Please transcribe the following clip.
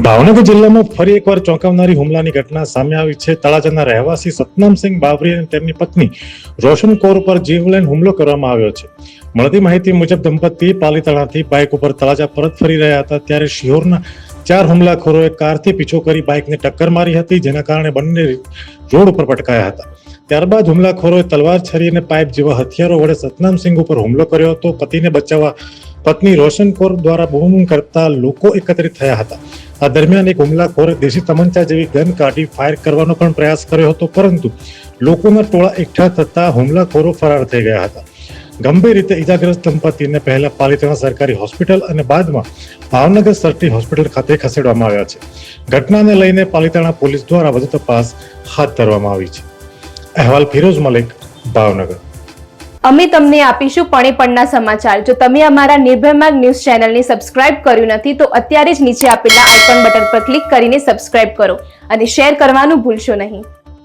ભાવનગર જિલ્લામાં ફરી એકવાર ચોંકાવનારી હુમલાની ઘટના સામે આવી છે. તળાજાના રહેવાસી સતનામસિંહ બાવરી અને તેમની પત્ની રોશન કૌર પર જીવલેણ હુમલો કરવામાં આવ્યો છે. મળતી માહિતી મુજબ દંપતી પાલીતાણાથી બાઇક ઉપર તળાજા પરત ફરી રહ્યા હતા ત્યારે શિહોરના 4 હુમલાખોરોએ કારથી પીછો કરી બાઇકને ટક્કર મારી હતી, જેના કારણે બંને રોડ ઉપર પટકાયા હતા. ત્યારબાદ હુમલાખોરોએ તલવાર, છરી અને પાઇપ જેવા હથિયારો વડે સતનામસિંહ ઉપર હુમલો કર્યો હતો. પતિને બચાવવા પત્ની રોશન કૌર દ્વારા બૂમ કરતા લોકો એકત્રિત થયા હતા. આ દરમિયાન એક હુમલાખોરે દેશી તમંચા જેવી ગન કાઢી ફાયર કરવાનો પણ પ્રયાસ કર્યો હતો, પરંતુ લોકોના ટોળા એકઠા થતા હુમલાખોરો ફરાર થઈ ગયા હતા. ગંભીર રીતે ઈજાગ્રસ્ત દંપતીને પહેલા પાલીતાણા સરકારી હોસ્પિટલ અને બાદમાં ભાવનગર સરટી હોસ્પિટલ ખાતે ખસેડવામાં આવ્યા છે. ઘટનાને લઈને પાલીતાણા પોલીસ દ્વારા વધુ તપાસ હાથ ધરવામાં આવી છે. અહેવાલ ફિરોઝ મલિક, ભાવનગર. અમે તમને આપીશું પળે-પળના સમાચાર. જો તમે અમારા નિર્ભય માર્ગ ન્યૂઝ ચેનલને સબસ્ક્રાઇબ કર્યું નથી તો અત્યારે જ નીચે આપેલા આઇકોન બટન પર ક્લિક કરીને સબસ્ક્રાઇબ કરો અને શેર કરવાનું ભૂલશો નહીં.